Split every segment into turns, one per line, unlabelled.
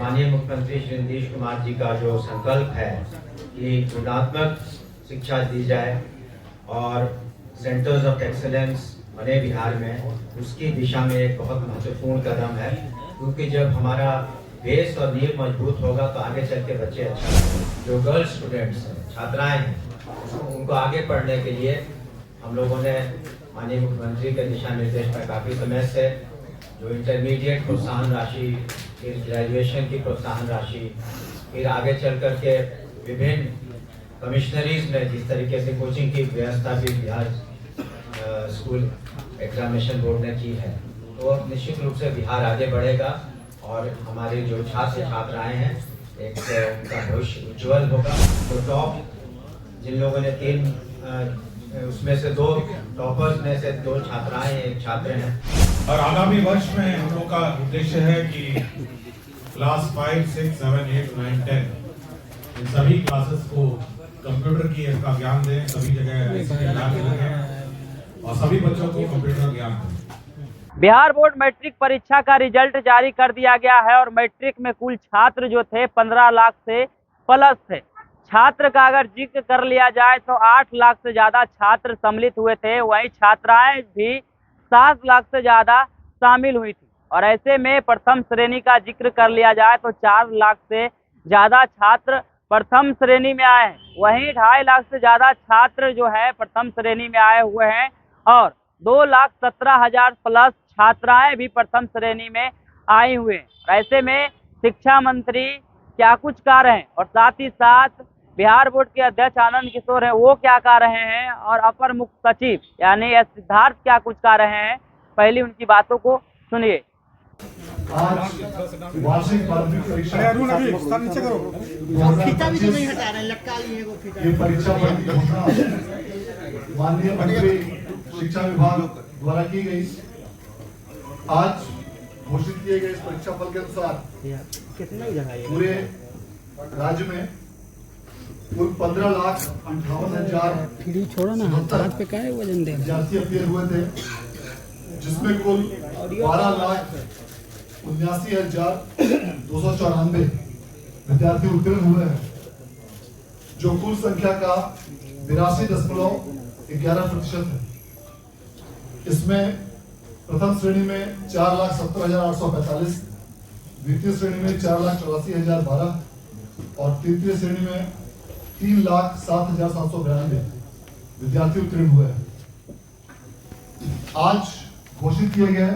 माननीय मुख्यमंत्री श्री नीतीश कुमार जी का जो संकल्प है कि गुणात्मक शिक्षा दी जाए और सेंटर्स ऑफ एक्सेलेंस बने बिहार में, उसकी दिशा में एक बहुत महत्वपूर्ण कदम है। क्योंकि जब हमारा बेस और नींव मजबूत होगा तो आगे चल के बच्चे अच्छा, जो गर्ल्स स्टूडेंट्स हैं, छात्राएं हैं, उनको आगे पढ़ने के लिए हम लोगों ने माननीय मुख्यमंत्री के दिशा निर्देश पर काफ़ी समय से जो इंटरमीडिएट प्रोत्साहन राशि, फिर ग्रेजुएशन की प्रोत्साहन राशि, फिर आगे चल कर के विभिन्न कमिश्नरीज में जिस तरीके से कोचिंग की व्यवस्था भी बिहार स्कूल एग्जामिनेशन बोर्ड ने की है, तो निश्चित रूप से बिहार आगे बढ़ेगा और हमारे जो छात्र छात्राएं हैं एक उनका भविष्य उज्जवल होगा। तो टॉप जिन लोगों ने 3 उसमें से 2 टॉपर्स में से 2 छात्राएं, 1 छात्र हैं।
और आगामी वर्ष में हम लोग का उद्देश्य है कि क्लास 5, 6, 7, 8, 9, 10 इन सभी क्लासेस को कंप्यूटर की का ज्ञान दें, सभी जगह और सभी बच्चों को कंप्यूटर ज्ञान दें।
बिहार बोर्ड मैट्रिक परीक्षा का रिजल्ट जारी कर दिया गया है और मैट्रिक में कुल छात्र जो थे 15 लाख से प्लस थे। छात्र का अगर जिक्र कर लिया जाए तो 8 लाख से ज़्यादा छात्र सम्मिलित हुए थे, वहीं छात्राएं भी 7 लाख से ज़्यादा शामिल हुई थी। और ऐसे में प्रथम श्रेणी का जिक्र कर लिया जाए तो 4 लाख से ज़्यादा छात्र प्रथम श्रेणी में आए हैं, वहीं 2.5 लाख से ज़्यादा छात्र जो है प्रथम श्रेणी में आए हुए हैं और 2,17,000 प्लस छात्राएं भी प्रथम श्रेणी में आई हुए हैं। ऐसे में शिक्षा मंत्री क्या कुछ कह रहे हैं और साथ ही साथ बिहार बोर्ड के अध्यक्ष आनंद किशोर हैं, वो क्या कह रहे हैं और अपर मुख्य सचिव यानी एस सिद्धार्थ क्या कुछ कह रहे हैं, पहले उनकी बातों को सुनिए।
आज वार्षिक माध्यमिक परीक्षा ये परीक्षा माननीय मंत्री शिक्षा विभाग द्वारा की गई। आज घोषित किए गए इस परीक्षा फल के अनुसार पूरे राज्य में कुल 15,58,000 विद्यार्थी अपीयर हुए थे, जिसमें कुल 12,79,294 विद्यार्थी उत्तीर्ण हुए हैं, जो कुल संख्या का 82.11% है। इसमें प्रथम श्रेणी में 4,70,845, द्वितीय श्रेणी में 4,84,012 और तृतीय श्रेणी में 3,07,792 विद्यार्थी उत्तीर्ण हुए हैं। आज घोषित किए गए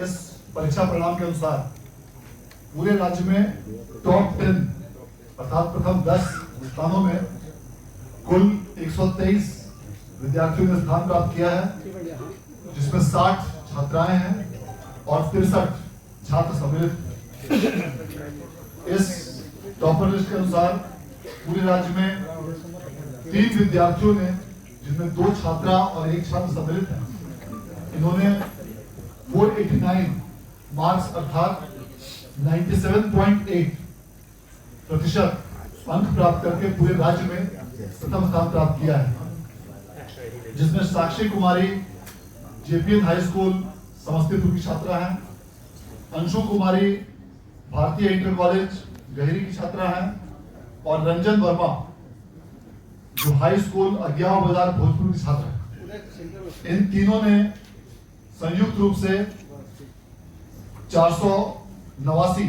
इस परीक्षा परिणाम के अनुसार पूरे राज्य में टॉप 10 अर्थात प्रथम 10 स्थानों में कुल 123 विद्यार्थियों ने स्थान प्राप्त किया है, जिसमें 60 छात्राएं हैं और 63 छात्र सम्मिलित। इस टॉपर लिस्ट के अनुसार पूरे राज्य में 3 विद्यार्थियों ने, जिनमें 2 छात्रा और 1 छात्र सम्मिलित हैं, इन्होंने 489 मार्क्स अर्थात 97.8% अंक प्राप्त करके पूरे राज्य में प्रथम स्थान प्राप्त किया है, जिसमें साक्षी कुमारी जेपीएन हाई स्कूल समस्तीपुर की छात्रा हैं, अंशु कुमारी भारतीय इंटर कॉलेज गहरी की छात्रा हैं और रंजन वर्मा जो हाई स्कूल अज्ञाव बाजार भोजपुर की छात्र हैं। इन तीनों ने संयुक्त रूप से 489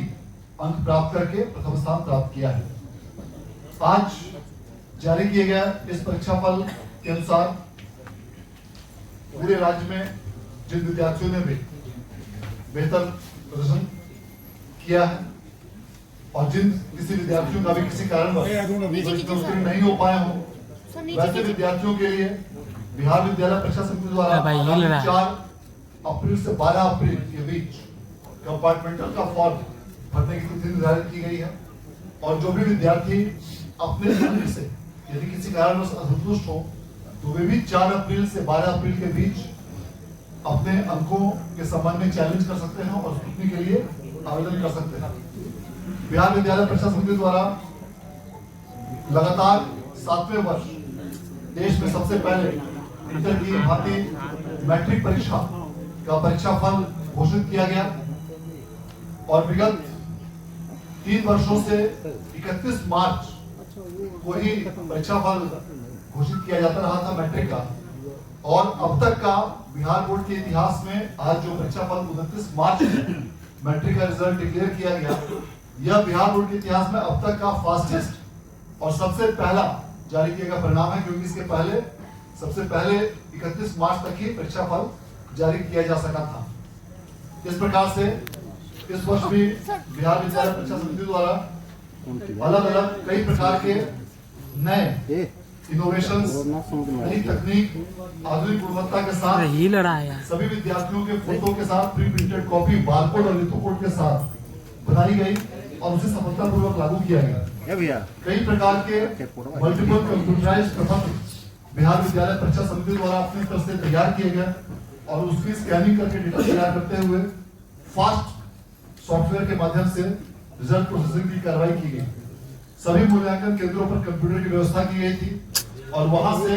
अंक प्राप्त करके प्रथम स्थान प्राप्त किया है। आज जारी किए गए इस परीक्षा फल के अनुसार पूरे राज्य में जिन विद्यार्थियों ने भी बेहतर प्रदर्शन किया है और जिन किसी विद्यार्थियों का भी किसी कारणवश उत्तीर्ण नहीं हो पाए हों, वैसे विद्यार्थियों के लिए बिहार विद्यालय परीक्षा समिति द्वारा 4 अप्रैल से 12 अप्रैल के बीच कंपार्टमेंटल का फॉर्म भरने की तिथि निर्धारित की गई है और जो भी विद्यार्थी अपने अंक से यदि किसी कारणवश असंतुष्ट हो तो वे भी 4 अप्रैल से 12 अप्रैल के बीच अपने अंकों के संबंध में चैलेंज कर सकते हैं और स्क्रूटनी के लिए आवेदन कर सकते हैं। बिहार विद्यालय परीक्षा समिति द्वारा लगातार 7वें वर्ष देश में सबसे पहले इंटर की भारतीय मैट्रिक परीक्षा का परीक्षा फल घोषित किया गया और विगत 3 वर्षों से 31 मार्च को ही परीक्षा फल घोषित किया जाता रहा था मैट्रिक का, और अब तक का बिहार बोर्ड के इतिहास में आज जो परीक्षा फल 29 मार्च मैट्रिक का रिजल्ट डिक्लेयर किया गया, यह बिहार बोर्ड के इतिहास में अब तक का फास्टेस्ट और सबसे पहला जारी किया गया परिणाम है, क्योंकि इसके पहले सबसे पहले 31 मार्च तक ही परीक्षा फल जारी किया जा सका था। इस प्रकार से इस वर्ष भी बिहार विद्यालय परीक्षा समिति द्वारा अलग अलग कई प्रकार के नए इनोवेशंस, नई तकनीक, आधुनिक गुणवत्ता के साथ सभी विद्यार्थियों के फोटो के साथ प्री प्रिंटेड कॉपी, बारकोड और लिथोकोड के साथ बनाई गई और उसे सफलतापूर्वक लागू किया गया। कई प्रकार के मल्टीपल कंप्यूटराइज्ड प्रपत्र बिहार विद्यालय परीक्षा समिति द्वारा अपनी तरफ से तैयार किए गए और उसकी स्कैनिंग करके डेटा तैयार करते हुए फास्ट सॉफ्टवेयर के माध्यम से रिजल्ट प्रोसेसिंग की कार्रवाई की गई। सभी मूल्यांकन केंद्रों पर कंप्यूटर की व्यवस्था की गई थी और वहां से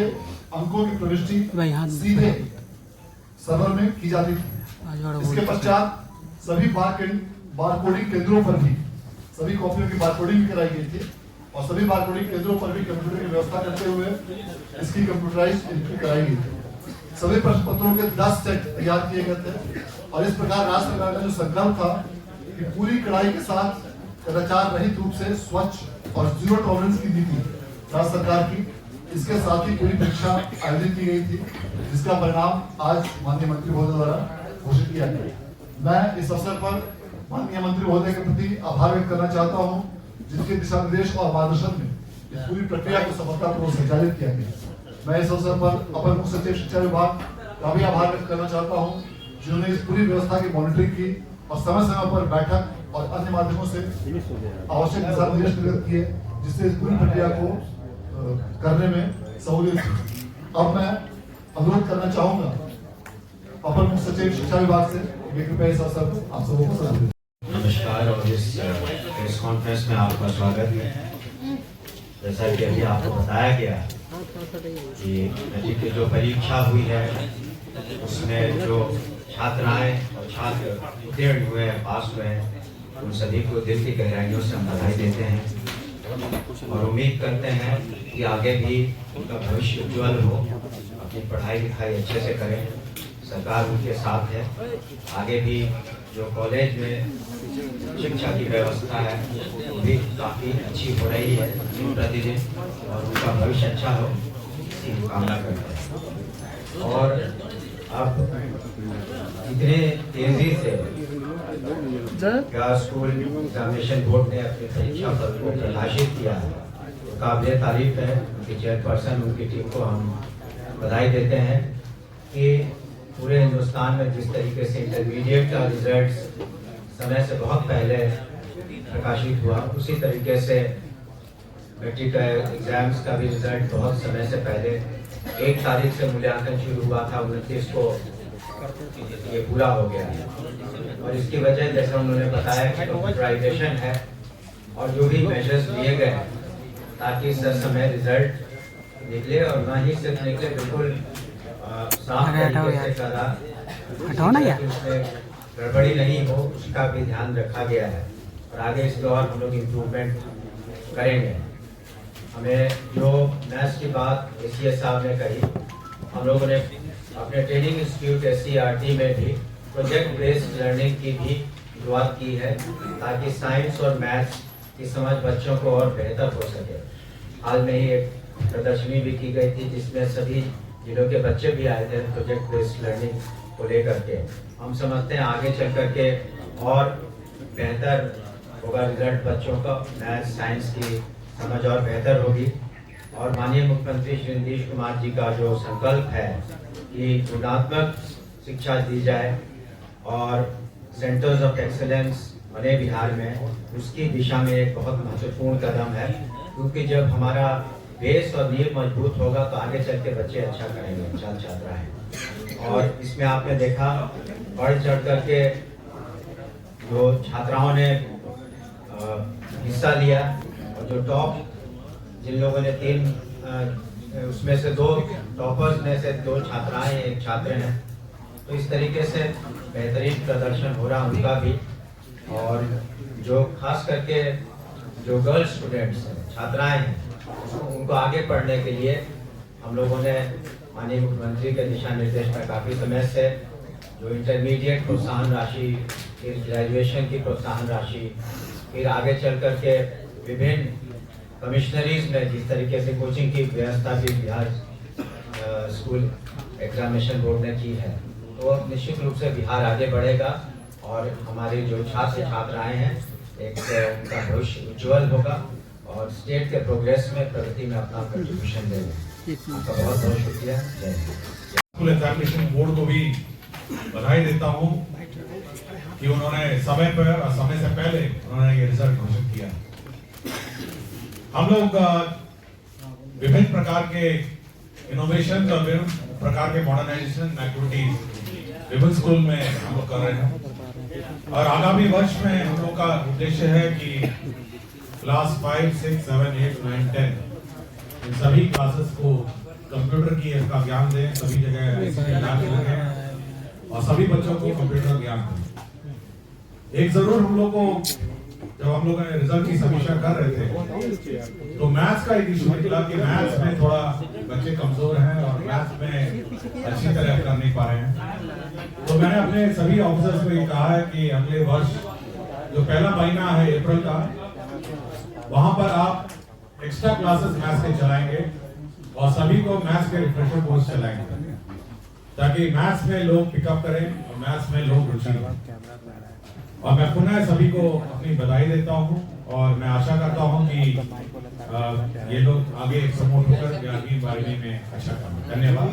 अंकों की प्रविष्टि सीधे सर्वर में की जाती थी। इसके पश्चात सभी बारकोडिंग केंद्रों पर भी सभी कॉपियों की बारकोडिंग कराई गई थी और सभी बारकोडिंग केंद्रों पर भी कंप्यूटर की व्यवस्था करते हुए इसकी कंप्यूटराइज्ड एंट्री कराई गई थी। सभी प्रश्न पत्रों के 10 सेट तैयार किए गए थे और इस प्रकार राज्य सरकार का जो संकल्प था कि पूरी कड़ाई के साथ कदाचार रहित रूप से स्वच्छ और जीरो टॉलरेंस की नीति राज्य सरकार की, इसके साथ ही पूरी परीक्षा आयोजित की गई थी, जिसका परिणाम आज माननीय मंत्री महोदय द्वारा घोषित किया गया। मैं इस अवसर पर माननीय मंत्री महोदय के प्रति आभार व्यक्त करना चाहता हूं, जिनके दिशा निर्देश और मार्गदर्शन में इस पूरी प्रक्रिया को सफलतापूर्वक संचालित किया गया। मैं इस अवसर पर अपर मुख्य सचिव शिक्षा विभाग का भी आभार व्यक्त करना चाहता हूं, जिन्होंने इस पूरी व्यवस्था की मॉनिटरिंग की और समय समय पर बैठक और अन्य माध्यमों से आवश्यक दिशा निर्देश निर्गत किए, जिससे इस पूरी प्रक्रिया को करने में सहूलियत हुई। अब मैं अनुरोध करना चाहूंगा अपर मुख्य सचिव शिक्षा विभाग से कृपया इस अवसर पर आप सबको संबोधित।
नमस्कार और इस प्रेस कॉन्फ्रेंस में आपका स्वागत है। जैसा कि अभी आपको बताया गया कि मैट्रिक की जो परीक्षा हुई है उसमें जो छात्राएं और छात्र उत्तीर्ण हुए हैं, पास हुए हैं, उन सभी को दिल की गहराइयों से हम बधाई देते हैं और उम्मीद करते हैं कि आगे भी उनका भविष्य उज्ज्वल हो, अपनी पढ़ाई लिखाई अच्छे से करें, सरकार उनके साथ है। आगे भी जो कॉलेज में शिक्षा की व्यवस्था है वो भी काफ़ी अच्छी हो रही है प्रतिदिन और उनका भविष्य अच्छा हो, इसकी कामना करते हैं। और अब इतने तेजी से स्कूल एग्जामिनेशन बोर्ड ने अपनी परीक्षा फल को प्रकाशित किया है, तो काबिले तारीफ है। उनकी चेयरपर्सन, उनकी टीम को हम बधाई देते हैं कि पूरे हिंदुस्तान में जिस तरीके से इंटरमीडिएट का रिजल्ट समय से बहुत पहले प्रकाशित हुआ, उसी तरीके से मैट्रिक एग्जाम्स का भी रिजल्ट बहुत समय से पहले 1 तारीख से मूल्यांकन शुरू हुआ था, 29 को ये पूरा हो गया है। और इसकी वजह जैसा उन्होंने बताया कि कंप्यूटराइजेशन है और जो भी मेजर्स लिए गए ताकि सर समय रिजल्ट निकले और ना ही सिर्फ निकले, बिल्कुल साफ तरीके से करा, उसमें गड़बड़ी नहीं हो, उसका भी ध्यान रखा गया है और आगे इस दौर हम लोग इम्प्रूवमेंट करेंगे। हमें जो मैथ्स की बात ACS साहब ने कही, हम लोगों ने अपने ट्रेनिंग इंस्टीट्यूट SCRT में भी प्रोजेक्ट बेस्ड लर्निंग की भी शुरुआत की है ताकि साइंस और मैथ्स की समझ बच्चों को और बेहतर हो सके। हाल में ही एक प्रदर्शनी भी की गई थी जिसमें सभी जिलों के बच्चे भी आए थे प्रोजेक्ट बेस्ड लर्निंग को लेकर के। हम समझते हैं आगे चल कर के और बेहतर होगा रिजल्ट, बच्चों का मैथ्स साइंस की समझ और बेहतर होगी। और माननीय मुख्यमंत्री श्री नीतीश कुमार जी का जो संकल्प है कि गुणात्मक शिक्षा दी जाए और सेंटर्स ऑफ एक्सेलेंस बने बिहार में, उसकी दिशा में एक बहुत महत्वपूर्ण कदम है, क्योंकि जब हमारा बेस और नींव मजबूत होगा तो आगे चल के बच्चे अच्छा करेंगे, छात्र हैं। और इसमें आपने देखा बढ़ चढ़ करके जो छात्राओं ने हिस्सा लिया और जो टॉप जिन लोगों ने 3 उसमें से 2 टॉपर्स में से 2 छात्राएं, 1 छात्र हैं, तो इस तरीके से बेहतरीन प्रदर्शन हो रहा उनका भी। और जो खास करके जो गर्ल्स स्टूडेंट्स हैं, छात्राएं हैं, उनको आगे पढ़ने के लिए हम लोगों ने माननीय मुख्यमंत्री के दिशा निर्देश में काफ़ी समय से जो इंटरमीडिएट प्रोत्साहन राशि, फिर ग्रेजुएशन की प्रोत्साहन राशि, फिर आगे चल कर के विभिन्न कमिश्नरीज में जिस तरीके से कोचिंग की व्यवस्था भी बिहार स्कूल एग्जामिनेशन बोर्ड ने की है, तो अब निश्चित रूप से बिहार आगे बढ़ेगा और हमारे जो छात्र छात्राएं हैं एक उनका भविष्य उज्जवल होगा और स्टेट के प्रोग्रेस में, प्रगति में अपना कंट्रीब्यूशन देंगे। आपका बहुत बहुत शुक्रिया। जय हिंद।
स्कूल एग्जामिनेशन बोर्ड को भी बधाई देता हूं कि उन्होंने समय पर और समय से पहले उन्होंने ये रिजल्ट घोषित किया। हम लोग विभिन्न प्रकार के इनोवेशन और विभिन्न प्रकार के मॉडर्नाइजेशन एक्टिविटीज विभिन्न स्कूल में हम लोग कर रहे हैं और आगामी वर्ष में हम लोग का उद्देश्य है कि क्लास 5, 6, 7, 8, 9, 10 इन सभी क्लासेस को कंप्यूटर की इसका ज्ञान दें, सभी जगह लगे और सभी बच्चों को कंप्यूटर ज्ञान दें। एक जरूर हम लोग को जब हम लोग रिजल्ट की समीक्षा कर रहे थे तो मैथ्स का एक इशू निकला कि मैथ्स में थोड़ा बच्चे कमजोर हैं और मैथ्स में अच्छी तरह कर नहीं पा रहे हैं। तो मैंने अपने सभी ऑफिसर्स को ये कहा है कि अगले वर्ष जो पहला महीना है अप्रैल का, वहां पर आप एक्स्ट्रा क्लासेस मैथ्स के चलाएंगे और सभी को मैथ्स के रिफ्रेशर कोर्स चलाएंगे ताकि मैथ्स में लोग पिकअप करें और मैथ्स में लोग रुचि लें। और मैं पुनः सभी को अपनी बधाई देता हूं और मैं आशा करता हूं कि ये लोग आगे प्रमोट होकर 11वीं 12वीं में अच्छा करें। धन्यवाद।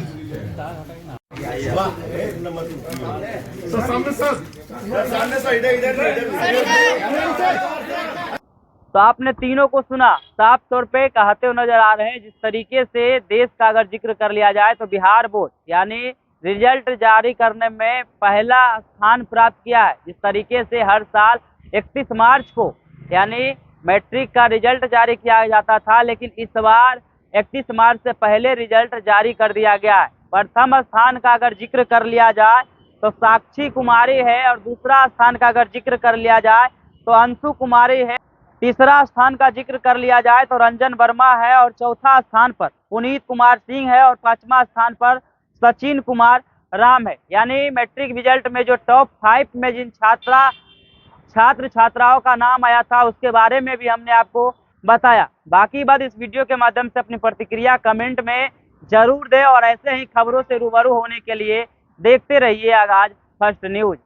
तो आपने तीनों को सुना, साफ तौर पे कहते हुए नजर आ रहे हैं। जिस तरीके से देश का अगर जिक्र कर लिया जाए तो बिहार बोर्ड यानी रिजल्ट जारी करने में पहला स्थान प्राप्त किया है। जिस तरीके से हर साल 31 मार्च को यानी मैट्रिक का रिजल्ट जारी किया जाता था, लेकिन इस बार 31 मार्च से पहले रिजल्ट जारी कर दिया गया है। प्रथम स्थान का अगर जिक्र कर लिया जाए तो साक्षी कुमारी है और दूसरा स्थान का अगर जिक्र कर लिया जाए तो अंशु कुमारी है। तीसरा स्थान का जिक्र कर लिया जाए तो रंजन वर्मा है और चौथा स्थान पर पुनीत कुमार सिंह है और पांचवा स्थान पर सचिन कुमार राम है। यानी मैट्रिक रिजल्ट में जो टॉप 5 में जिन छात्र छात्राओं का नाम आया था उसके बारे में भी हमने आपको बताया। बाकी बात इस वीडियो के माध्यम से अपनी प्रतिक्रिया कमेंट में जरूर दें और ऐसे ही खबरों से रूबरू होने के लिए देखते रहिए आगाज फर्स्ट न्यूज।